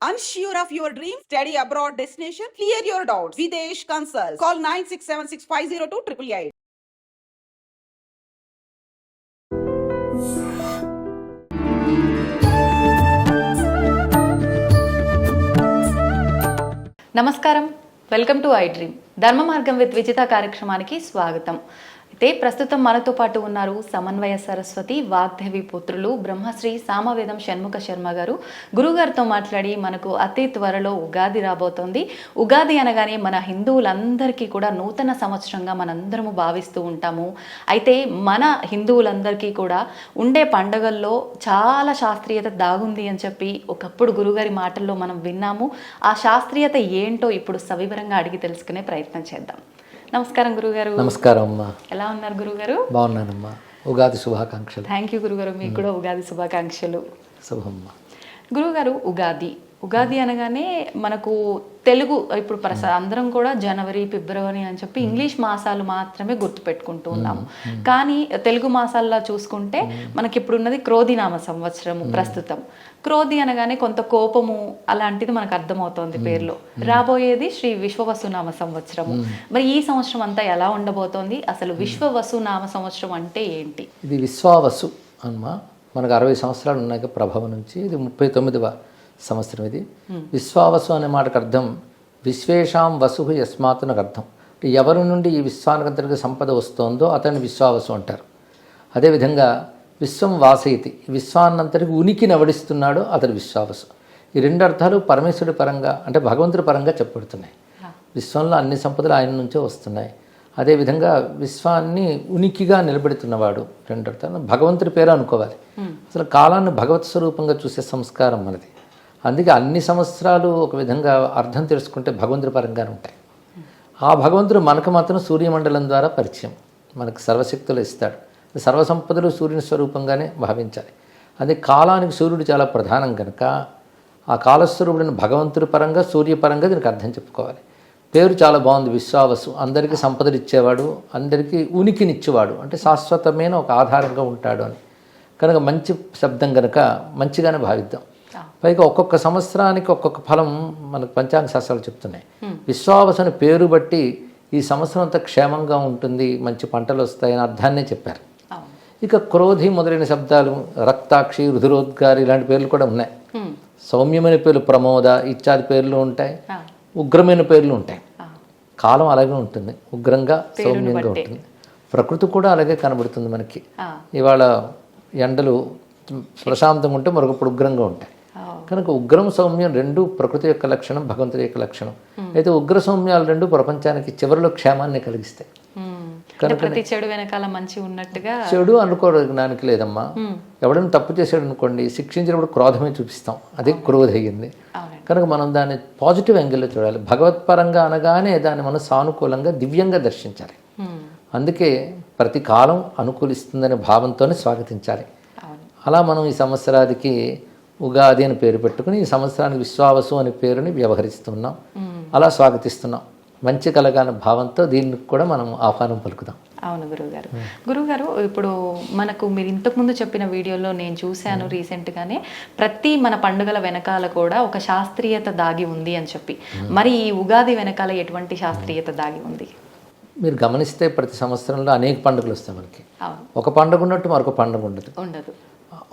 Unsure of your dream? Study abroad destination? Clear your doubts. Videsh Consult. Call 9676502888. నమస్కారం, welcome to I dream. ధర్మ మార్గం with Vijitha కార్యక్రమానికి స్వాగతం. అయితే ప్రస్తుతం మనతో పాటు ఉన్నారు సమన్వయ సరస్వతి వాగ్దేవి పుత్రులు బ్రహ్మశ్రీ సామవేదం షణ్ముఖ శర్మ గారు. గురుగారితో మాట్లాడి మనకు అతి త్వరలో ఉగాది రాబోతోంది. ఉగాది అనగానే మన హిందువులందరికీ కూడా నూతన సంవత్సరంగా మనందరము భావిస్తూ ఉంటాము. అయితే మన హిందువులందరికీ కూడా ఉండే పండగల్లో చాలా శాస్త్రీయత దాగుంది అని చెప్పి ఒకప్పుడు గురుగారి మాటల్లో మనం విన్నాము. ఆ శాస్త్రీయత ఏంటో ఇప్పుడు సవివరంగా అడిగి తెలుసుకునే ప్రయత్నం చేద్దాం. నమస్కారం గురుగారు. నమస్కారం అమ్మా. ఎలా ఉన్నారు గురుగారు? బాగున్నానమ్మా. ఉగాది శుభాకాంక్షలు. థ్యాంక్ యూ గురుగారు, మీకు కూడా ఉగాది శుభాకాంక్షలు. శుభమ్మా. గురుగారు, ఉగాది అనగానే మనకు తెలుగు ఇప్పుడు అందరం కూడా జనవరి ఫిబ్రవరి అని చెప్పి ఇంగ్లీష్ మాసాలు మాత్రమే గుర్తుపెట్టుకుంటూ ఉన్నాము. కానీ తెలుగు మాసాల్లో చూసుకుంటే మనకి ఇప్పుడున్నది క్రోధినామ సంవత్సరము. ప్రస్తుతం క్రోధి అనగానే కొంత కోపము అలాంటిది మనకు అర్థమవుతోంది పేర్లో. రాబోయేది శ్రీ విశ్వవసునామ సంవత్సరము. మరి ఈ సంవత్సరం అంతా ఎలా ఉండబోతోంది? అసలు విశ్వవసునామ సంవత్సరం అంటే ఏంటి? ఇది విశ్వావసు అమ్మా. మనకు 60 సంవత్సరాలు ఉన్నాయి ప్రభవ నుంచి. ఇది 39వ సంవత్సరం. ఇది విశ్వావసు అనే మాటకు అర్థం విశ్వేషాం వసు యస్మాత్ నాకు అర్థం. ఎవరి నుండి ఈ విశ్వానికంతటికి సంపద వస్తోందో అతన్ని విశ్వావసు అంటారు. అదేవిధంగా విశ్వం వాసయితి, విశ్వాన్నంతటికి ఉనికిని అవడిస్తున్నాడో అతడు విశ్వావసు. ఈ రెండు అర్థాలు పరమేశ్వరుడి పరంగా అంటే భగవంతుడి పరంగా చెప్పబడుతున్నాయి. విశ్వంలో అన్ని సంపదలు ఆయన నుంచే వస్తున్నాయి. అదేవిధంగా విశ్వాన్ని ఉనికిగా నిలబెడుతున్నవాడు. రెండు అర్థాలు భగవంతుడి పేరు అనుకోవాలి. అసలు కాలాన్ని భగవత్ స్వరూపంగా చూసే సంస్కారం మనది. అందుకే అన్ని సంవత్సరాలు ఒక విధంగా అర్థం తెలుసుకుంటే భగవంతుడి పరంగానే ఉంటాయి. ఆ భగవంతుడు మనకు మాత్రం సూర్యమండలం ద్వారా పరిచయం, మనకు సర్వశక్తులు ఇస్తాడు. సర్వసంపదలు సూర్యుని స్వరూపంగానే భావించాలి. అదే కాలానికి సూర్యుడు చాలా ప్రధానం కనుక ఆ కాలస్వరూపుడిని భగవంతుడి పరంగా సూర్యపరంగా దీనికి అర్థం చెప్పుకోవాలి. పేరు చాలా బాగుంది, విశ్వావసు. అందరికీ సంపదలు ఇచ్చేవాడు, అందరికీ ఉనికినిచ్చేవాడు, అంటే శాశ్వతమైన ఒక ఆధారంగా ఉంటాడు అని కనుక మంచి శబ్దం కనుక మంచిగానే భావిద్దాం. పైగా ఒక్కొక్క సంవత్సరానికి ఒక్కొక్క ఫలం మనకు పంచాంగ శాస్త్రాలు చెప్తున్నాయి. విశ్వావసు అని పేరు బట్టి ఈ సంవత్సరం అంతా క్షేమంగా ఉంటుంది, మంచి పంటలు వస్తాయని అర్థాన్నే చెప్పారు. ఇక క్రోధి మొదలైన శబ్దాలు, రక్తాక్షి, రుధిరోద్గారి ఇలాంటి పేర్లు కూడా ఉన్నాయి. సౌమ్యమైన పేర్లు ప్రమోద ఇత్యాది పేర్లు ఉంటాయి. ఉగ్రమైన పేర్లు ఉంటాయి. కాలం అలాగే ఉంటుంది, ఉగ్రంగా సౌమ్యంగా ఉంటుంది. ప్రకృతి కూడా అలాగే కనబడుతుంది మనకి. ఇవాళ ఎండలు ప్రశాంతంగా ఉంటే మరొకప్పుడు ఉగ్రంగా ఉంటాయి. కనుక ఉగ్రం సౌమ్యం రెండు ప్రకృతి యొక్క లక్షణం, భగవంతుడి యొక్క లక్షణం. అయితే ఉగ్ర సౌమ్యాలు రెండు ప్రపంచానికి చివరిలో క్షేమాన్ని కలిగిస్తాయి. కనుక చెడు వెనకాల మంచి ఉన్నట్టుగా చెడు అనుకోవడానికి లేదమ్మా. ఎవడైనా తప్పు చేసాడు అనుకోండి, శిక్షించినప్పుడు క్రోధమే చూపిస్తాం, అదే క్రోధ అయ్యింది. కనుక మనం దాన్ని పాజిటివ్ యాంగిల్లో చూడాలి. భగవత్పరంగా అనగానే దాన్ని మనం సానుకూలంగా దివ్యంగా దర్శించాలి. అందుకే ప్రతి కాలం అనుకూలిస్తుందనే భావంతోనే స్వాగతించాలి. అలా మనం ఈ సంవత్సరానికి ఉగాది అని పేరు పెట్టుకుని ఈ సంవత్సరానికి విశ్వావసు అనే పేరుని వ్యవహరిస్తున్నాం, అలా స్వాగతిస్తున్నాం. మంచి కలగాల భావంతో దీనికి కూడా మనం ఆహ్వానం పలుకుదాం. అవును గురుగారు, ఇప్పుడు మనకు మీరు ఇంతకుముందు చెప్పిన వీడియోలో నేను చూశాను రీసెంట్గానే, ప్రతి మన పండుగల వెనకాల కూడా ఒక శాస్త్రీయత దాగి ఉంది అని చెప్పి. మరి ఈ ఉగాది వెనకాల ఎటువంటి శాస్త్రీయత దాగి ఉంది? మీరు గమనిస్తే ప్రతి సంవత్సరంలో అనేక పండుగలు వస్తాయి మనకి. ఒక పండుగ ఉన్నట్టు మరొక పండుగ ఉండదు.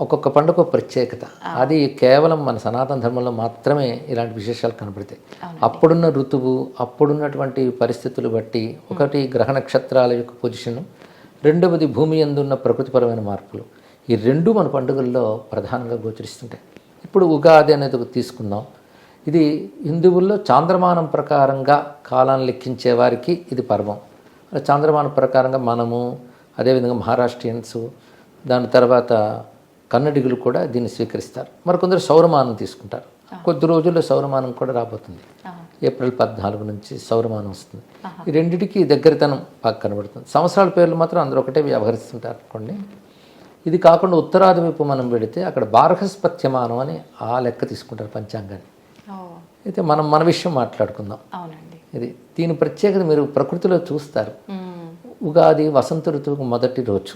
ఒక్కొక్క పండుగ ప్రత్యేకత. అది కేవలం మన సనాతన ధర్మంలో మాత్రమే ఇలాంటి విశేషాలు కనబడతాయి. అప్పుడున్న ఋతువు, అప్పుడున్నటువంటి పరిస్థితులు బట్టి, ఒకటి గ్రహ నక్షత్రాల యొక్క పొజిషను, రెండవది భూమి యందున్న ప్రకృతిపరమైన మార్పులు, ఈ రెండు మన పండుగల్లో ప్రధానంగా గోచరిస్తుంటాయి. ఇప్పుడు ఉగాది అనేది తీసుకుందాం. ఇది హిందువుల్లో చాంద్రమానం ప్రకారంగా కాలాన్ని లెక్కించే వారికి ఇది పర్వం. చాంద్రమానం ప్రకారంగా మనము, అదేవిధంగా మహారాష్ట్రియన్స్, దాని తర్వాత కన్నడిగులు కూడా దీన్ని స్వీకరిస్తారు. మరికొందరు సౌరమానం తీసుకుంటారు. కొద్ది రోజుల్లో సౌరమానం కూడా రాబోతుంది. ఏప్రిల్ 14 నుంచి సౌరమానం వస్తుంది. ఈ రెండింటికి దగ్గరతనం బాగా కనబడుతుంది. సంవత్సరాల పేర్లు మాత్రం అందరూ ఒకటే వ్యవహరిస్తుంటారు అనుకోండి. ఇది కాకుండా ఉత్తరాది వైపు మనం వెళితే అక్కడ బార్హస్పత్యమానం అని ఆ లెక్క తీసుకుంటారు పంచాంగాన్ని. అయితే మనం మన విషయం మాట్లాడుకుందాం. ఇది దీని ప్రత్యేకత మీరు ప్రకృతిలో చూస్తారు. ఉగాది వసంత ఋతువుకు మొదటి రోజు.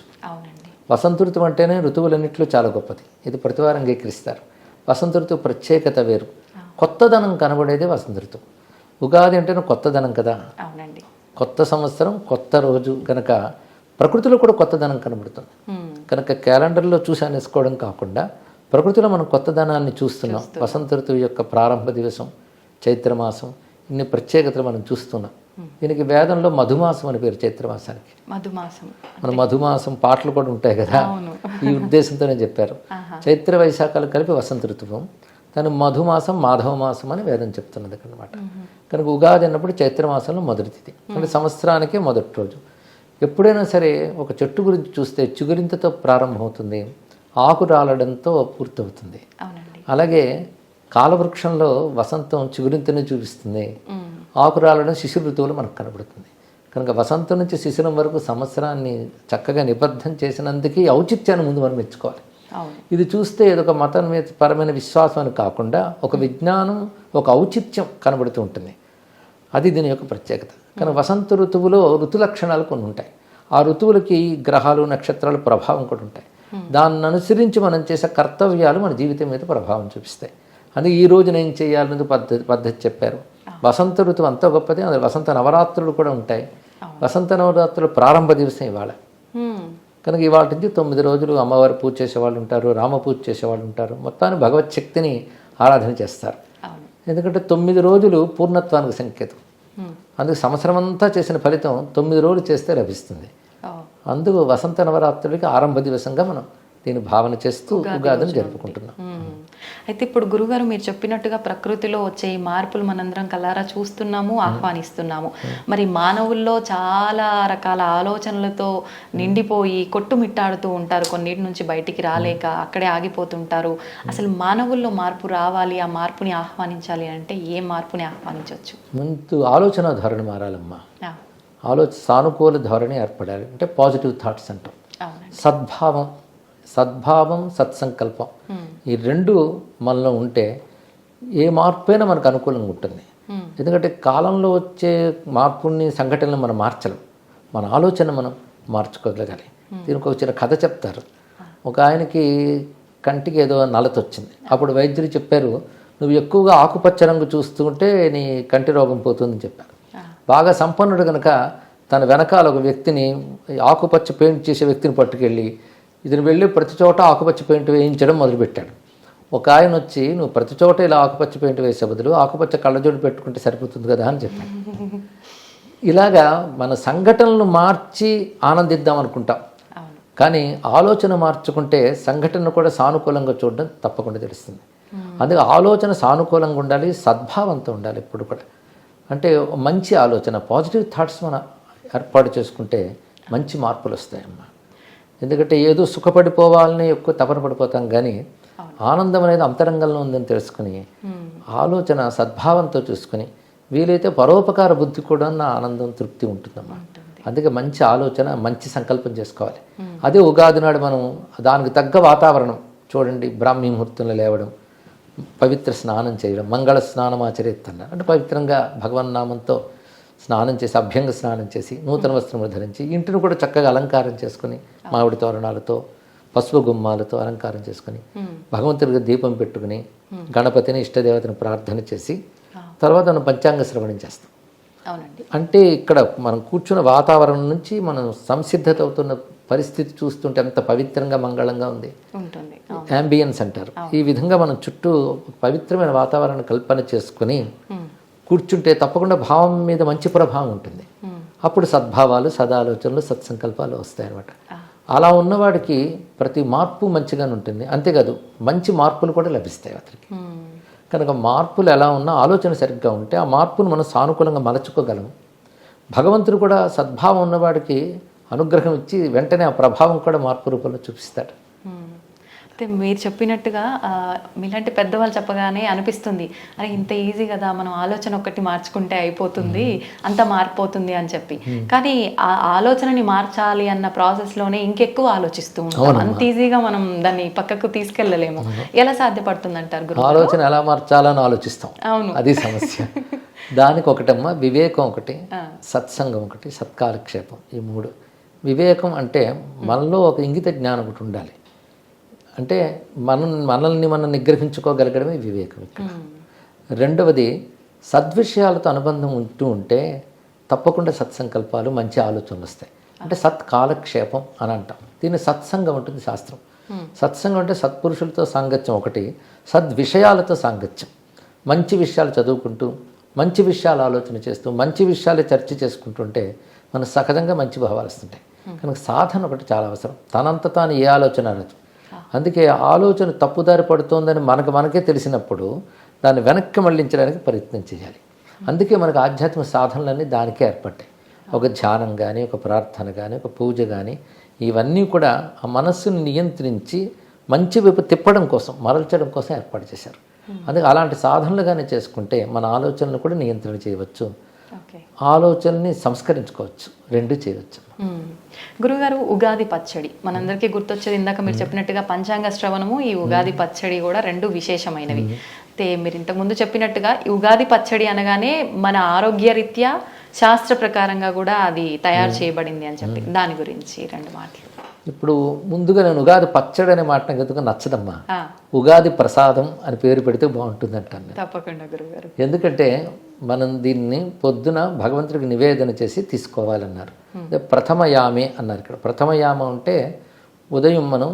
వసంత ఋతువు అంటేనే ఋతువులన్నింటిలో చాలా గొప్పది. ఇది ప్రతివారం అంగీకరిస్తారు. వసంత ఋతువు ప్రత్యేకత వేరు. కొత్తదనం కనబడేదే వసంత ఋతువు. ఉగాది అంటేనే కొత్తదనం కదా, అవునండి. కొత్త సంవత్సరం, కొత్త రోజు కనుక ప్రకృతిలో కూడా కొత్తదనం కనబడుతుంది. కనుక క్యాలెండర్లో చూసి అనేసుకోవడం కాకుండా ప్రకృతిలో మనం కొత్తదనాన్ని చూస్తున్నాం. వసంత ఋతువు యొక్క ప్రారంభ దివసం, చైత్రమాసం, ఇన్ని ప్రత్యేకతలు మనం చూస్తున్నాం. దీనికి వేదంలో మధుమాసం అని పేరు చైత్రమాసానికి. మధుమాసం మన మధుమాసం పాటలు కూడా ఉంటాయి కదా, ఈ ఉద్దేశంతోనే చెప్పారు. చైత్ర వైశాఖాలు కలిపి వసంత ఋతువు, దాని మధుమాసం మాధవ మాసం అని వేదం చెప్తున్నది అనమాట. కనుక ఉగాది అన్నప్పుడు చైత్రమాసంలో మొదటి తిథి, అంటే సంవత్సరానికే మొదటి రోజు. ఎప్పుడైనా సరే ఒక చెట్టు గురించి చూస్తే చిగురింతతో ప్రారంభమవుతుంది, ఆకు రాలడంతో పూర్తవుతుంది. అలాగే కాలవృక్షంలో వసంతం చిగురింతని చూపిస్తుంది, ఆకు రాలడం శిశిర ఋతువులో మనకు కనబడుతుంది. కనుక వసంతం నుంచి శిశిరం వరకు సంవత్సరాన్ని చక్కగా నిబద్ధం చేసినందుకు ఔచిత్యాన్ని ముందు మనం మెచ్చుకోవాలి. ఇది చూస్తే ఏదొక మతం మీద పరమైన విశ్వాసం అని కాకుండా ఒక విజ్ఞానం, ఒక ఔచిత్యం కనబడుతూ ఉంటుంది. అది దీని యొక్క ప్రత్యేకత. కానీ వసంత ఋతువులో ఋతు లక్షణాలు కొన్ని ఉంటాయి. ఆ ఋతువులకి గ్రహాలు, నక్షత్రాలు ప్రభావం కూడా ఉంటాయి. దాన్ని అనుసరించి మనం చేసే కర్తవ్యాలు మన జీవితం మీద ప్రభావం చూపిస్తాయి. అందుకే ఈ రోజున ఏం చేయాలనేది పద్ధతి చెప్పారు. వసంత ఋతువు అంత గొప్పది. అందులో వసంత నవరాత్రులు కూడా ఉంటాయి. వసంత నవరాత్రులు ప్రారంభ దివసం ఇవాళ. కనుక ఇవాళ నుంచి 9 రోజులు అమ్మవారి పూజ చేసేవాళ్ళు ఉంటారు, రామ పూజ చేసేవాళ్ళు ఉంటారు. మొత్తాన్ని భగవత్ శక్తిని ఆరాధన చేస్తారు. ఎందుకంటే 9 రోజులు పూర్ణత్వానికి సంకేతం. అందుకు సంవత్సరం అంతా చేసిన ఫలితం 9 రోజులు చేస్తే లభిస్తుంది. అందుకు వసంత నవరాత్రులకి ఆరంభ దివసంగా మనం దీన్ని భావన చేస్తూ ఉగాదిని జరుపుకుంటున్నాం. అయితే ఇప్పుడు గురుగారు మీరు చెప్పినట్టుగా ప్రకృతిలో వచ్చే ఈ మార్పులు మనందరం కలారా చూస్తున్నాము, ఆహ్వానిస్తున్నాము. మరి మానవుల్లో చాలా రకాల ఆలోచనలతో నిండిపోయి కొట్టుమిట్టాడుతూ ఉంటారు, కొన్నిటి నుంచి బయటికి రాలేక అక్కడే ఆగిపోతుంటారు. అసలు మానవుల్లో మార్పు రావాలి, ఆ మార్పుని ఆహ్వానించాలి అంటే ఏ మార్పుని ఆహ్వానించవచ్చు? ముందు ఆలోచన ధోరణి మారాలమ్మా. సానుకూల ధోరణి ఏర్పడాలి. అంటే పాజిటివ్ థాట్స్ అంటాం. సద్భావం, సత్సంకల్పం, ఈ రెండు మనలో ఉంటే ఏ మార్పు అయినా మనకు అనుకూలంగా ఉంటుంది. ఎందుకంటే కాలంలో వచ్చే మార్పుని, సంఘటనలు మనం మార్చలేం. మన ఆలోచన మనం మార్చుకోగలగాలి. దీనికి ఒక చిన్న కథ చెప్తారు. ఒక ఆయనకి కంటికి ఏదో నలత వచ్చింది. అప్పుడు వైద్యులు చెప్పారు, నువ్వు ఎక్కువగా ఆకుపచ్చ రంగు చూస్తుంటే నీ కంటి రోగం పోతుందని చెప్పారు. బాగా సంపన్నుడు కనుక తన వెనకాల ఒక వ్యక్తిని, ఆకుపచ్చ పెయింట్ చేసే వ్యక్తిని పట్టుకెళ్ళి ఇతను వెళ్ళి ప్రతి చోట ఆకుపచ్చ పెయింట్ వేయించడం మొదలుపెట్టాడు. ఒక ఆయన వచ్చి, నువ్వు ప్రతి చోట ఇలా ఆకుపచ్చ పెయింట్ వేసే బదులు ఆకుపచ్చ కళ్ళజోడు పెట్టుకుంటే సరిపోతుంది కదా అని చెప్పాడు. ఇలాగా మన సంఘటనలు మార్చి ఆనందిద్దాం అనుకుంటాం, కానీ ఆలోచన మార్చుకుంటే సంఘటన కూడా సానుకూలంగా చూడడం తప్పకుండా తెలుస్తుంది. అందుకే ఆలోచన సానుకూలంగా ఉండాలి, సద్భావంతో ఉండాలి ఎప్పుడు కూడా. అంటే మంచి ఆలోచన, పాజిటివ్ థాట్స్ మనం ఏర్పాటు చేసుకుంటే మంచి మార్పులు వస్తాయమ్మా. ఎందుకంటే ఏదో సుఖపడిపోవాలని ఎక్కువ తపన పడిపోతాం, కానీ ఆనందం అనేది అంతరంగంలో ఉందని తెలుసుకుని ఆలోచన సద్భావంతో చూసుకుని వీలైతే పరోపకార బుద్ధి కూడా నా ఆనందం, తృప్తి ఉంటుందమ్మా. అందుకే మంచి ఆలోచన, మంచి సంకల్పం చేసుకోవాలి. అదే ఉగాది నాడు మనం దానికి తగ్గ వాతావరణం చూడండి. బ్రాహ్మీ ముహూర్తంలో లేవడం, పవిత్ర స్నానం చేయడం, మంగళ స్నానం ఆచరిస్తున్నారు అంటే పవిత్రంగా భగవన్నామంతో స్నానం చేసి, అభ్యంగ స్నానం చేసి, నూతన వస్త్రములు ధరించి, ఇంటిని కూడా చక్కగా అలంకారం చేసుకుని, మామిడి తోరణాలతో, పసుపు గుమ్మాలతో అలంకారం చేసుకుని, భగవంతుడికి దీపం పెట్టుకుని, గణపతిని, ఇష్టదేవతని ప్రార్థన చేసి తర్వాత మనం పంచాంగ శ్రవణం చేస్తాం. అంటే ఇక్కడ మనం కూర్చున్న వాతావరణం నుంచి మనం సంసిద్ధత అవుతున్న పరిస్థితి చూస్తుంటే ఎంత పవిత్రంగా, మంగళంగా ఉంది. యాంబియన్స్ అంటారు. ఈ విధంగా మనం చుట్టూ పవిత్రమైన వాతావరణం కల్పన చేసుకుని కూర్చుంటే తప్పకుండా భావం మీద మంచి ప్రభావం ఉంటుంది. అప్పుడు సద్భావాలు, సదాలోచనలు, సత్సంకల్పాలు వస్తాయన్నమాట. అలా ఉన్నవాడికి ప్రతి మార్పు మంచిగానే ఉంటుంది. అంతేకాదు మంచి మార్పులు కూడా లభిస్తాయి అతనికి. కనుక మార్పులు ఎలా ఉన్నా ఆలోచన సరిగ్గా ఉంటే ఆ మార్పును మనం సానుకూలంగా మలచుకోగలం. భగవంతుడు కూడా సద్భావం ఉన్నవాడికి అనుగ్రహం ఇచ్చి వెంటనే ఆ ప్రభావం కూడా మార్పు రూపంలో చూపిస్తాడు. అయితే మీరు చెప్పినట్టుగా మీలాంటి పెద్దవాళ్ళు చెప్పగానే అనిపిస్తుంది, అరే ఇంత ఈజీ కదా, మనం ఆలోచన ఒక్కటి మార్చుకుంటే అయిపోతుంది, అంత మారిపోతుంది అని చెప్పి. కానీ ఆ ఆలోచనని మార్చాలి అన్న ప్రాసెస్లోనే ఇంకెక్కువ ఆలోచిస్తూ ఉంటాం. అంత ఈజీగా మనం దాన్ని పక్కకు తీసుకెళ్ళలేము. ఎలా సాధ్యపడుతుంది అంటారు గురువు? ఆలోచన ఎలా మార్చాలని ఆలోచిస్తాం. అవును, అది సమస్య. దానికి ఒకటమ్మా వివేకం ఒకటి, సత్సంగం ఒకటి, సత్కాలక్షేపం. ఈ 3. వివేకం అంటే మనలో ఒక ఇంగిత జ్ఞానం ఒకటి ఉండాలి. అంటే మనల్ని మనం నిగ్రహించుకోగలగడమే వివేకం ఇక్కడ. రెండవది సద్విషయాలతో అనుబంధం ఉంటూ ఉంటే తప్పకుండా సత్సంకల్పాలు, మంచి ఆలోచనలు వస్తాయి. అంటే సత్కాలక్షేపం అని అంటాం. దీన్ని సత్సంగం ఉంటుంది శాస్త్రం. సత్సంగం అంటే సత్పురుషులతో సాంగత్యం ఒకటి, సద్విషయాలతో సాంగత్యం. మంచి విషయాలు చదువుకుంటూ, మంచి విషయాలు ఆలోచన చేస్తూ, మంచి విషయాలు చర్చ చేసుకుంటుంటే మన సహజంగా మంచి భావాలు వస్తుంటాయి. కనుక సాధన ఒకటి చాలా అవసరం. తనంత తాను ఏ ఆలోచన అనదు. అందుకే ఆలోచన తప్పుదారి పడుతోందని మనకే తెలిసినప్పుడు దాన్ని వెనక్కి మళ్లించడానికి ప్రయత్నం చేయాలి. అందుకే మనకు ఆధ్యాత్మిక సాధనలన్నీ దానికే ఏర్పడ్డాయి. ఒక ధ్యానం కానీ, ఒక ప్రార్థన కానీ, ఒక పూజ కానీ, ఇవన్నీ కూడా ఆ మనస్సుని నియంత్రించి మంచి వైపు తిప్పడం కోసం, మరల్చడం కోసం ఏర్పాటు చేశారు. అందుకే అలాంటి సాధనలు కానీ చేసుకుంటే మన ఆలోచనలు కూడా నియంత్రణ చేయవచ్చు, ఆలోచనని సంస్కరించుకోవచ్చు, రెండు చేయవచ్చు. గురుగారు, ఉగాది పచ్చడి మనందరికీ గుర్తొచ్చేది ఇందాక మీరు చెప్పినట్టుగా పంచాంగ శ్రవణము, ఈ ఉగాది పచ్చడి కూడా రెండు విశేషమైనవి. అయితే మీరు ఇంతకుముందు చెప్పినట్టుగా ఈ ఉగాది పచ్చడి అనగానే మన ఆరోగ్యరీత్యా శాస్త్ర ప్రకారంగా కూడా అది తయారు చేయబడింది అని చెప్పి దాని గురించి రెండు మాటలు. ఇప్పుడు ముందుగా నేను ఉగాది పచ్చడి అనే మాట నాకు ఎందుకు నచ్చదమ్మా. ఉగాది ప్రసాదం అని పేరు పెడితే బాగుంటుంది అంటాను. తప్పకుండా గురుగారు. ఎందుకంటే మనం దీన్ని పొద్దున భగవంతుడికి నివేదన చేసి తీసుకోవాలన్నారు. ప్రథమయామే అన్నారు. ఇక్కడ ప్రథమయామం అంటే ఉదయం మనం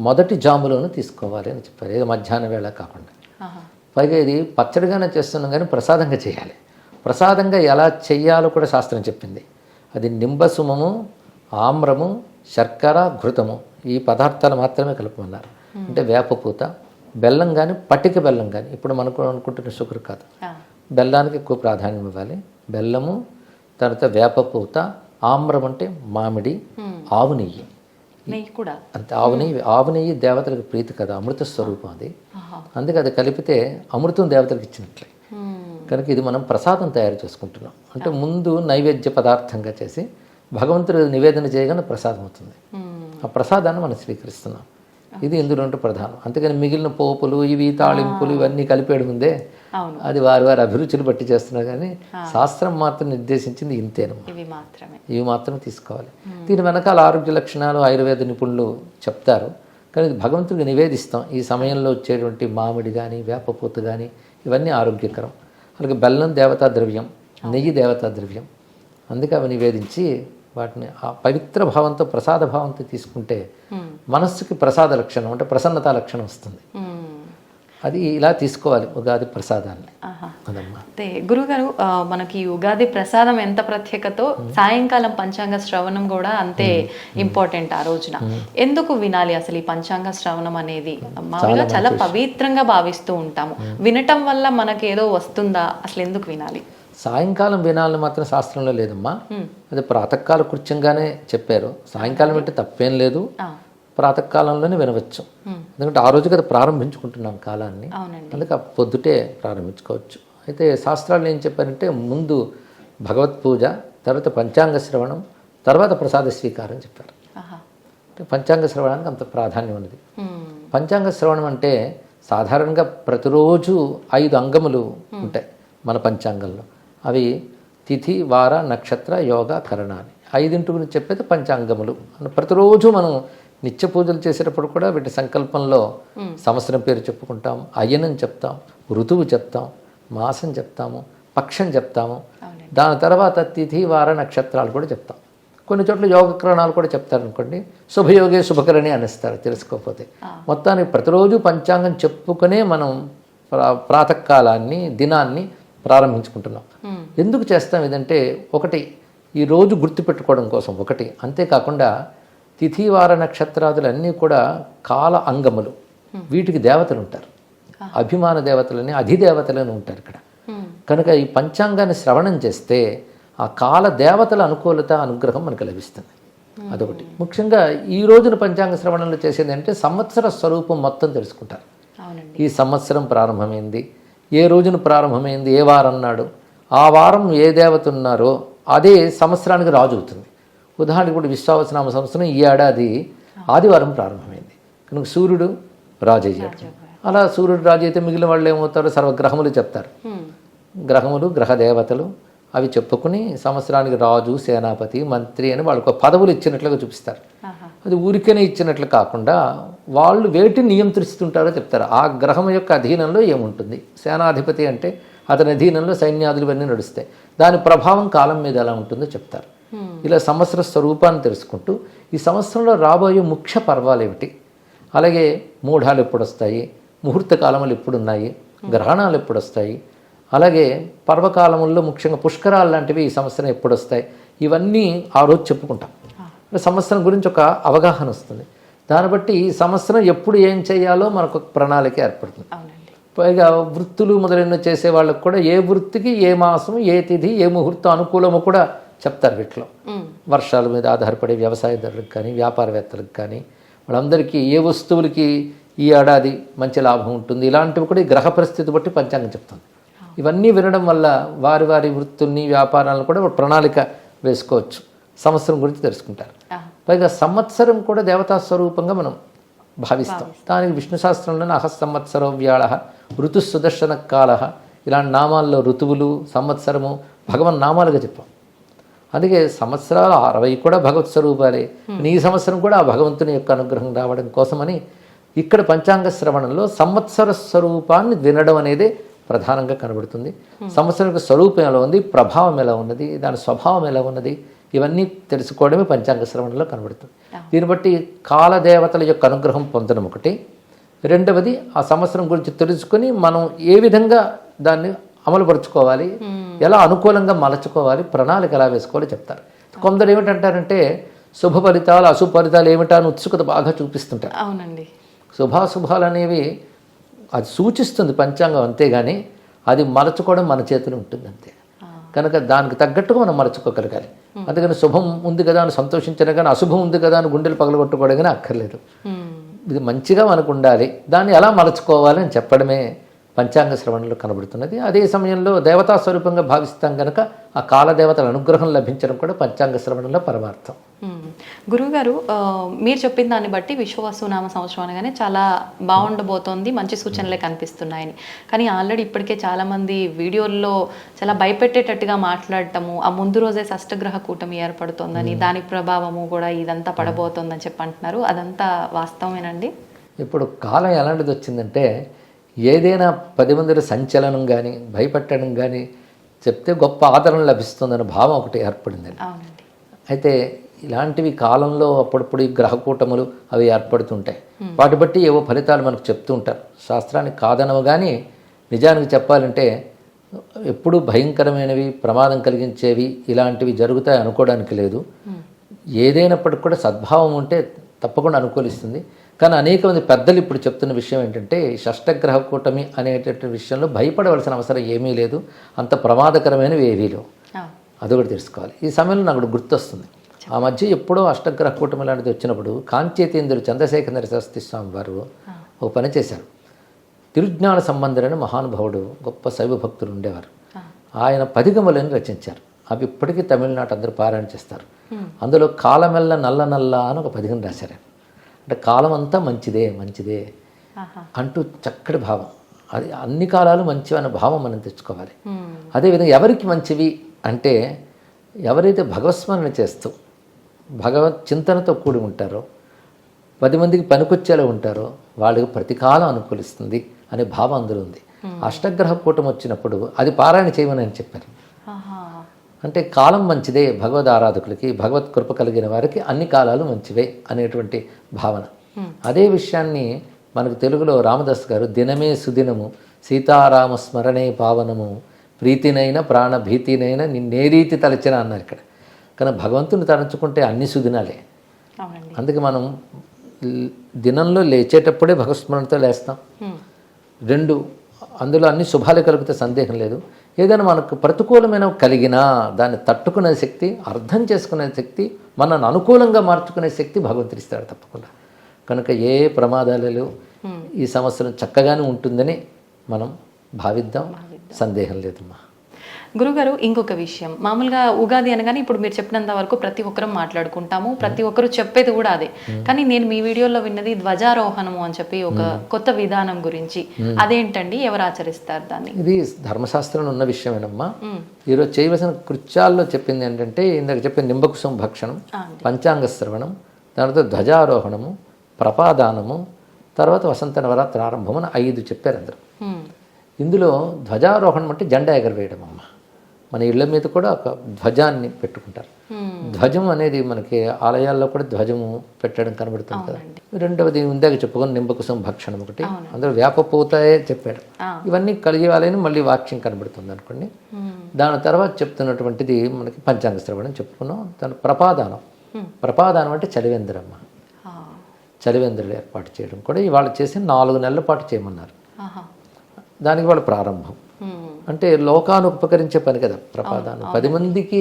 మొదటి జాములోనూ తీసుకోవాలి అని చెప్పారు, ఏదో మధ్యాహ్న వేళ కాకుండా. పైగా ఇది పచ్చడిగానే చేస్తున్నాం కానీ ప్రసాదంగా చేయాలి. ప్రసాదంగా ఎలా చెయ్యాలో కూడా శాస్త్రం చెప్పింది. అది నింబసుమము, ఆమ్రము, శర్కర, ఘృతము ఈ పదార్థాలు మాత్రమే కలుపుకున్నారు. అంటే వేపపూత, బెల్లం కానీ, పట్టిక బెల్లం కానీ, ఇప్పుడు మనకు అనుకుంటున్న షుగర్ కాదు, బెల్లానికి ఎక్కువ ప్రాధాన్యం ఇవ్వాలి. బెల్లము, తర్వాత వేపపూత, ఆమ్రం అంటే మామిడి, ఆవు నెయ్యి కూడా అంతే. ఆవు నెయ్యి దేవతలకు ప్రీతి కదా, అమృత స్వరూపం అది. అందుకే అది కలిపితే అమృతం దేవతలకు ఇచ్చినట్లే. కనుక ఇది మనం ప్రసాదం తయారు చేసుకుంటున్నాం. అంటే ముందు నైవేద్య పదార్థంగా చేసి భగవంతుడు నివేదన చేయగానే ప్రసాదం అవుతుంది. ఆ ప్రసాదాన్ని మనం స్వీకరిస్తున్నాం. ఇది ఇందులో ప్రధానం. అంతేగాని మిగిలిన పోపులు, ఇవి తాళింపులు ఇవన్నీ కలిపేయడం ఉందే, అది వారి అభిరుచులు బట్టి చేస్తున్నారు. కానీ శాస్త్రం మాత్రం నిర్దేశించింది ఇంతేనమ్మా, ఇవి మాత్రమే తీసుకోవాలి. దీని వెనకాల ఆరోగ్య లక్షణాలు ఆయుర్వేద నిపుణులు చెప్తారు. కానీ ఇది భగవంతుడికి నివేదిస్తాం. ఈ సమయంలో వచ్చేటువంటి మామిడి కానీ, వేపపూత కానీ ఇవన్నీ ఆరోగ్యకరం. అలాగే బెల్లం దేవతా ద్రవ్యం, నెయ్యి దేవతా ద్రవ్యం. అందుకే అవి నివేదించి వాటిని ఆ పవిత్ర భావంతో, ప్రసాద భావంతో తీసుకుంటే మనస్సుకి ప్రసాద లక్షణం అంటే ప్రసన్నత లక్షణం వస్తుంది. అది ఇలా తీసుకోవాలి ఉగాది ప్రసాదాన్ని. అయితే గురుగారు, మనకి ఉగాది ప్రసాదం ఎంత ప్రత్యేకతో సాయంకాలం పంచాంగ శ్రవణం కూడా అంతే ఇంపార్టెంట్ ఆ రోజున. ఎందుకు వినాలి అసలు ఈ పంచాంగ శ్రవణం అనేది? మామూలుగా చాలా పవిత్రంగా భావిస్తూ ఉంటాము. వినటం వల్ల మనకి ఏదో వస్తుందా? అసలు ఎందుకు వినాలి? సాయంకాలం వినాలని మాత్రం శాస్త్రంలో లేదమ్మా. అది ప్రాతకాల కృత్యంగానే చెప్పారు. సాయంకాలం అంటే తప్పేం లేదు, ప్రాతకాలంలోనే వినవచ్చు. ఎందుకంటే ఆ రోజు కదా ప్రారంభించుకుంటున్నాం కాలాన్ని, అందుకే పొద్దుటే ప్రారంభించుకోవచ్చు. అయితే శాస్త్రాలు ఏం చెప్పారంటే ముందు భగవత్ పూజ, తర్వాత పంచాంగ శ్రవణం, తర్వాత ప్రసాద స్వీకారం చెప్పారు. అంటే పంచాంగ శ్రవణానికి అంత ప్రాధాన్యం ఉన్నది. పంచాంగ శ్రవణం అంటే సాధారణంగా ప్రతిరోజు 5 అంగములు ఉంటాయి మన పంచాంగంలో. అవి తిథి, వార, నక్షత్ర, యోగ, కరణాన్ని 5 గురించి చెప్పేది పంచాంగములు. ప్రతిరోజు మనం నిత్య పూజలు చేసేటప్పుడు కూడా వీటి సంకల్పంలో సంవత్సరం పేరు చెప్పుకుంటాం, అయ్యనం చెప్తాం, ఋతువు చెప్తాం, మాసం చెప్తాము, పక్షం చెప్తాము. దాని తర్వాత తిథి, వార, నక్షత్రాలు కూడా చెప్తాం. కొన్ని చోట్ల యోగకరణాలు కూడా చెప్తారనుకోండి, శుభయోగే శుభకరణి అనేస్తారు తెలుసుకోకపోతే. మొత్తానికి ప్రతిరోజు పంచాంగం చెప్పుకునే మనం ప్రాతకాలాన్ని, దినాన్ని ప్రారంభించుకుంటున్నాం. ఎందుకు చేస్తాం ఇదంటే, ఒకటి ఈ రోజు గుర్తుపెట్టుకోవడం కోసం ఒకటి, అంతేకాకుండా తిథి, వార, నక్షత్రాదులన్నీ కూడా కాల అంగములు. వీటికి దేవతలు ఉంటారు, అభిమాన దేవతలని, అధిదేవతలని ఉంటారు ఇక్కడ. కనుక ఈ పంచాంగాన్ని శ్రవణం చేస్తే ఆ కాల దేవతల అనుకూలత, అనుగ్రహం మనకు లభిస్తుంది. అదొకటి. ముఖ్యంగా ఈ రోజున పంచాంగ శ్రవణంలో చేసేది అంటే సంవత్సర స్వరూపం మొత్తం తెలుసుకుంటారు. ఈ సంవత్సరం ప్రారంభమైంది, ఏ రోజున ప్రారంభమైంది, ఏ వారం నాడు, ఆ వారం ఏ దేవత ఉన్నారో అదే సంవత్సరానికి రాజు అవుతుంది. ఉదాహరణకు కూడా విశ్వావసనామ సంవత్సరం ఈ ఏడాది ఆదివారం ప్రారంభమైంది కనుక సూర్యుడు రాజు అయ్యాడు. అలా సూర్యుడు రాజు అయితే మిగిలిన వాళ్ళు ఏమవుతారో సర్వగ్రహములు చెప్తారు. గ్రహములు, గ్రహ దేవతలు, అవి చెప్పుకుని సంవత్సరానికి రాజు, సేనాపతి, మంత్రి అని వాళ్ళకు పదవులు ఇచ్చినట్లుగా చూపిస్తారు. అది ఊరికనే ఇచ్చినట్లు కాకుండా వాళ్ళు వేటిని నియంత్రిస్తుంటారో చెప్తారు. ఆ గ్రహం యొక్క అధీనంలో ఏముంటుంది. సేనాధిపతి అంటే అతని అధీనంలో సైన్యాదులు ఇవన్నీ నడుస్తాయి. దాని ప్రభావం కాలం మీద ఎలా ఉంటుందో చెప్తారు. ఇలా సంవత్సర స్వరూపాన్ని తెలుసుకుంటూ ఈ సంవత్సరంలో రాబోయే ముఖ్య పర్వాలు ఏమిటి, అలాగే మూఢాలు ఎప్పుడు వస్తాయి, ముహూర్త కాలములు ఎప్పుడున్నాయి, గ్రహణాలు ఎప్పుడు వస్తాయి, అలాగే పర్వకాలముల్లో ముఖ్యంగా పుష్కరాలు లాంటివి ఈ సంవత్సరం ఎప్పుడు వస్తాయి, ఇవన్నీ ఆ రోజు చెప్పుకుంటాం. సంవత్సరం గురించి ఒక అవగాహన వస్తుంది. దాన్ని బట్టి ఈ సంవత్సరం ఎప్పుడు ఏం చేయాలో మనకు ఒక ప్రణాళిక ఏర్పడుతుంది. పైగా వృత్తులు మొదలైన చేసే వాళ్ళకు కూడా ఏ వృత్తికి ఏ మాసం, ఏ తిథి, ఏ ముహూర్తం అనుకూలమో కూడా చెప్తారు. వీటిలో వర్షాల మీద ఆధారపడే వ్యవసాయదారులకు కానీ, వ్యాపారవేత్తలకు కానీ, వాళ్ళందరికీ ఏ వస్తువులకి ఈ ఏడాది మంచి లాభం ఉంటుంది, ఇలాంటివి కూడా ఈ గ్రహ పరిస్థితి బట్టి పంచాంగం చెప్తుంది. ఇవన్నీ వినడం వల్ల వారి వారి వృత్తుల్ని, వ్యాపారాలను కూడా ప్రణాళిక వేసుకోవచ్చు. సంవత్సరం గురించి తెలుసుకుంటారు. పైగా సంవత్సరం కూడా దేవతా స్వరూపంగా మనం భావిస్తాం. దానికి విష్ణు శాస్త్రంలోనే అహ సంవత్సరో వ్యాళ, ఋతు సుదర్శన కాల, ఇలాంటి నామాల్లో ఋతువులు, సంవత్సరము భగవన్ నామాలుగా చెప్పాం. అందుకే సంవత్సరాలు 60 కూడా భగవత్ స్వరూపాలే. ఈ సంవత్సరం కూడా ఆ భగవంతుని యొక్క అనుగ్రహం రావడం కోసమని ఇక్కడ పంచాంగ శ్రవణంలో సంవత్సర స్వరూపాన్ని వినడం అనేది ప్రధానంగా కనబడుతుంది. సంవత్సరం యొక్క స్వరూపం ఎలా ఉంది, ప్రభావం ఎలా ఉన్నది, దాని స్వభావం ఎలా ఉన్నది, ఇవన్నీ తెలుసుకోవడమే పంచాంగ శ్రవణంలో కనబడుతుంది. దీన్ని బట్టి కాలదేవతల యొక్క అనుగ్రహం పొందడం ఒకటి, రెండవది ఆ సంవత్సరం గురించి తెలుసుకొని మనం ఏ విధంగా దాన్ని అమలుపరుచుకోవాలి, ఎలా అనుకూలంగా మలచుకోవాలి, ప్రణాళిక ఎలా వేసుకోవాలో చెప్తారు. కొందరు ఏమిటంటారంటే శుభ ఫలితాలు, అశుభ ఫలితాలు ఏమిటా అని ఉత్సుకత బాగా చూపిస్తుంటారు. అవునండి, శుభాశుభాలు అనేవి అది సూచిస్తుంది పంచాంగం, అంతేగాని అది మలచుకోవడం మన చేతిలో ఉంటుంది అంతే. కనుక దానికి తగ్గట్టుగా మనం మలచుకోగలగాలి. అందుకని శుభం ఉంది కదా అని సంతోషించడం కానీ, అశుభం ఉంది కదా అని గుండెలు పగలగొట్టుకోవడం కానీ అక్కర్లేదు. ఇది మంచిగా మనకు ఉండాలి, దాన్ని ఎలా మలచుకోవాలి అని చెప్పడమే పంచాంగ శ్రవణంలో కనబడుతున్నది. అదే సమయంలో దేవతా స్వరూపంగా భావిస్తాం కనుక ఆ కాలదేవతల అనుగ్రహం లభించడం కూడా పంచాంగ శ్రవణంలో పరమార్థం. గురువుగారు, మీరు చెప్పిన దాన్ని బట్టి విశ్వవసునామ సంవత్సరం అనగానే చాలా బాగుండబోతోంది, మంచి సూచనలే కనిపిస్తున్నాయని. కానీ ఆల్రెడీ ఇప్పటికే చాలామంది వీడియోల్లో చాలా భయపెట్టేటట్టుగా మాట్లాడటము, ఆ ముందు రోజే షష్టగ్రహ కూటమి ఏర్పడుతోందని, దాని ప్రభావము కూడా ఇదంతా పడబోతోందని చెప్పి అంటున్నారు. అదంతా వాస్తవమేనండి? ఇప్పుడు కాలం ఎలాంటిది వచ్చిందంటే ఏదైనా 10 మందిలో సంచలనం కానీ, భయపెట్టడం కానీ చెప్తే గొప్ప ఆదరణ లభిస్తుందన్న భావం ఒకటి ఏర్పడిందండి. అయితే ఇలాంటివి కాలంలో అప్పుడప్పుడు ఈ గ్రహకూటములు అవి ఏర్పడుతుంటాయి. వాటి బట్టి ఏవో ఫలితాలు మనకు చెప్తూ ఉంటారు. శాస్త్రానికి కాదనవు కానీ నిజానికి చెప్పాలంటే ఎప్పుడూ భయంకరమైనవి, ప్రమాదం కలిగించేవి ఇలాంటివి జరుగుతాయి అనుకోవడానికి లేదు. ఏదైనప్పటికి కూడా సద్భావం ఉంటే తప్పకుండా అనుకూలిస్తుంది. కానీ అనేక మంది పెద్దలు ఇప్పుడు చెప్తున్న విషయం ఏంటంటే షష్టగ్రహ కూటమి అనేటటువంటి విషయంలో భయపడవలసిన అవసరం ఏమీ లేదు, అంత ప్రమాదకరమైనవి ఏవీలో, అదొకటి తెలుసుకోవాలి. ఈ సమయంలో నాకు గుర్తొస్తుంది, ఆ మధ్య ఎప్పుడో అష్టగ్రహ కూటమి లాంటిది వచ్చినప్పుడు కాంచేతేంద్రుడు చంద్రశేఖర సరస్వతి స్వామి వారు ఒక పని చేశారు. తిరుజ్ఞాన సంబంధులైన మహానుభావుడు, గొప్ప శైవ భక్తులు ఉండేవారు. ఆయన 10 గమలను రచించారు. అవి ఇప్పటికీ తమిళనాడు అందరూ పారాయణ చేస్తారు. అందులో కాలమెల్ల నల్ల నల్ల అని ఒక 10 రాశారు. అంటే కాలం అంతా మంచిదే మంచిదే అంటూ చక్కటి భావం. అది అన్ని కాలాలు మంచివి అనే భావం మనం తెచ్చుకోవాలి. అదేవిధంగా ఎవరికి మంచివి అంటే ఎవరైతే భగవత్స్మరణ చేస్తూ భగవత్ చింతనతో కూడి ఉంటారో, 10 మందికి పనికొచ్చేలా ఉంటారో వాళ్ళకి ప్రతికాలం అనుకూలిస్తుంది అనే భావం అందులో ఉంది. అష్టగ్రహ కూటమి వచ్చినప్పుడు అది పారాయణ చేయమని అని చెప్పారు. అంటే కాలం మంచిదే భగవద్ ఆరాధకులకి, భగవత్ కృప కలిగిన వారికి అన్ని కాలాలు మంచివే అనేటువంటి భావన. అదే విషయాన్ని మనకు తెలుగులో రామదాస్ గారు దినమే సుదినము సీతారామ స్మరణే పావనము ప్రీతినైన ప్రాణ భీతినైన నిన్నే రీతి తలచిన అన్నారు ఇక్కడ. కానీ భగవంతుని తలంచుకుంటే అన్ని సుదినాలే. అందుకే మనం దినంలో లేచేటప్పుడే భగవత్స్మరణతో లేస్తాం. 2 అందులో అన్ని శుభాలు కలిగితే సందేహం లేదు. ఏదైనా మనకు ప్రతికూలమైన కలిగినా దాన్ని తట్టుకునే శక్తి, అర్థం చేసుకునే శక్తి, మనల్ని అనుకూలంగా మార్చుకునే శక్తి భగవంతుడు ఇస్తాడు తప్పకుండా. కనుక ఏ ప్రమాదాలు ఈ సంవత్సరం చక్కగానే ఉంటుందని మనం భావిద్దాం, సందేహం లేదమ్మా. గురుగారు ఇంకొక విషయం, మామూలుగా ఉగాది అనగానే ఇప్పుడు మీరు చెప్పినంత వరకు ప్రతి ఒక్కరం మాట్లాడుకుంటాము, ప్రతి ఒక్కరు చెప్పేది కూడా అదే. కానీ నేను మీ వీడియోలో విన్నది ధ్వజారోహణము అని చెప్పి ఒక కొత్త విధానం గురించి. అదేంటండి, ఎవరు ఆచరిస్తారు దాన్ని? ఇది ధర్మశాస్త్రంలో ఉన్న విషయమేనమ్మా. ఈరోజు చేయవలసిన కృత్యాల్లో చెప్పింది ఏంటంటే, ఇందాక చెప్పిన నింబకుసుమ భక్షణం, పంచాంగ శ్రవణం, తర్వాత ధ్వజారోహణము, ప్రపాదానము, తర్వాత వసంత నవరాత్రి ఆరంభం అని 5 చెప్పారు అందరూ. ఇందులో ధ్వజారోహణం అంటే జెండా ఎగరవేయడం అమ్మ. మన ఇళ్ల మీద కూడా ఒక ధ్వజాన్ని పెట్టుకుంటారు. ధ్వజం అనేది మనకి ఆలయాల్లో కూడా ధ్వజము పెట్టడం కనబడుతుంది కదా. రెండవది ఇందాక చెప్పుకొని నింబకుసం భక్షణం ఒకటి, అందులో వేపపూతయే చెప్పాడు. ఇవన్నీ కలియాలని మళ్ళీ వాక్యం కనబడుతుంది అనుకోండి. దాని తర్వాత చెప్తున్నటువంటిది మనకి పంచాంగ శ్రవణం చెప్పుకున్నాం. దాని ప్రపాదానం. ప్రపాదానం అంటే చలివేంద్రమ్మ. చలివేంద్రులు ఏర్పాటు చేయడం కూడా ఇవాళ చేసి 4 నెలల పాటు చేయమన్నారు. దానికి వాళ్ళ ప్రారంభం అంటే లోకాను ఉపకరించే పని కదా ప్రపాదానం. 10 మందికి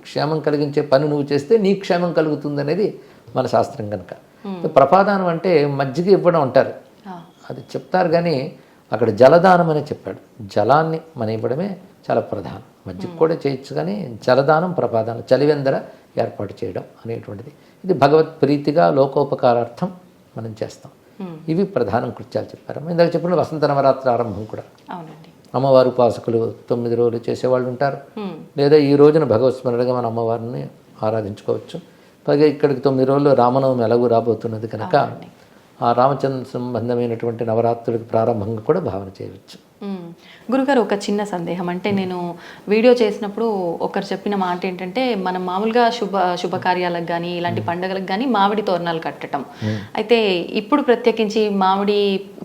క్షేమం కలిగించే పని నువ్వు చేస్తే నీ క్షేమం కలుగుతుంది అనేది మన శాస్త్రం కనుక. ప్రపాదానం అంటే మజ్జిగ ఇవ్వడం అంటారు, అది చెప్తారు. కానీ అక్కడ జలదానం అని చెప్పాడు. జలాన్ని మన ఇవ్వడమే చాలా ప్రధానం. మజ్జిగ కూడా చేయొచ్చు, కానీ జలదానం, ప్రపాదానం, చలివెందర ఏర్పాటు చేయడం అనేటువంటిది ఇది భగవత్ ప్రీతిగా లోకోపకారార్థం మనం చేస్తాం. ఇవి ప్రధాన కృత్యాలు చెప్పారు. ఇందాక చెప్పిన వసంత నవరాత్రి ఆరంభం కూడా అమ్మవారు ఉపాసకులు 9 రోజులు చేసేవాళ్ళు ఉంటారు. లేదా ఈ రోజున భగవత్ స్మరణగా మన అమ్మవారిని ఆరాధించుకోవచ్చు. పైగా ఇక్కడికి 9 రోజులు రామనవమి ఎలాగూ రాబోతున్నది కనుక ఆ రామచంద్ర సంబంధమైనటువంటి నవరాత్రులకు ప్రారంభంగా కూడా భావన చేయవచ్చు. గురుగారు, ఒక చిన్న సందేహం. అంటే నేను వీడియో చేసినప్పుడు ఒకరు చెప్పిన మాట ఏంటంటే, మనం మామూలుగా శుభకార్యాలకు కానీ ఇలాంటి పండుగలకు కానీ మామిడి తోరణాలు కట్టడం. అయితే ఇప్పుడు ప్రత్యేకించి మామిడి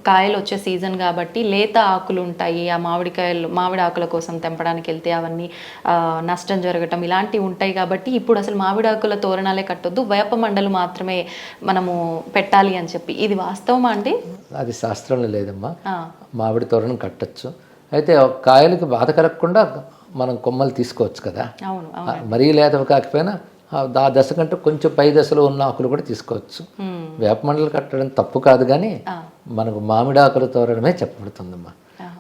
కాయలు వచ్చే సీజన్ కాబట్టి లేత ఆకులు ఉంటాయి. ఆ మామిడి ఆకుల కోసం తెంపడానికి వెళ్తే అవన్నీ నష్టం జరగటం ఇలాంటివి ఉంటాయి. కాబట్టి ఇప్పుడు అసలు మామిడి ఆకుల తోరణాలే కట్టొద్దు, వేప మండలు మాత్రమే మనము పెట్టాలి అని చెప్పి, ఇది వాస్తవమా అండి? అది శాస్త్రంలో లేదమ్మా. మామిడి తోరణం కట్టచ్చు, అయితే కాయలకి బాధ కలగకుండా మనం కొమ్మలు తీసుకోవచ్చు కదా. మరీ లేతవి కాకపోయినా ఆ దశ కంటే కొంచెం పై దశలో ఉన్న ఆకులు కూడా తీసుకోవచ్చు. వేపమండలు కట్టడం తప్పు కాదు, కానీ మనకు మామిడి ఆకులు తోరణమే చెప్పబడుతుందమ్మా.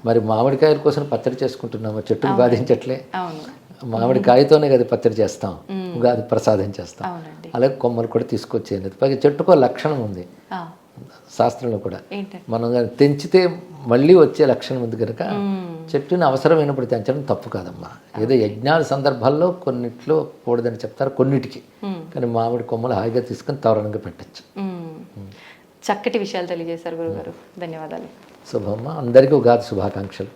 మరి మామిడికాయల కోసం పచ్చడి చేసుకుంటున్నామా? చెట్టుకు బాధించట్లే. మామిడికాయతోనే కదా పచ్చడి చేస్తాం, ఉగాది ప్రసాదం చేస్తాం. అలాగే కొమ్మలు కూడా తీసుకొచ్చేది. పైగా చెట్టుకో లక్షణం ఉంది శాస్త్రంలో కూడా. మనం తెంచితే మళ్ళీ వచ్చే లక్షణం ఉంది కనుక చెట్టుని అవసరమైనప్పుడు తెంచడం తప్పు కాదమ్మా. ఏదో యజ్ఞాల సందర్భాల్లో కొన్నిట్లో కూడదని చెప్తారు, కొన్నిటికి. కానీ మామిడి కొమ్మలు హాయిగా తీసుకొని తోరణంగా పెట్టచ్చు. చక్కటి విషయాలు తెలియజేశారు గురుగారు, ధన్యవాదాలు. శుభమ్మ, అందరికీ ఉగాది శుభాకాంక్షలు.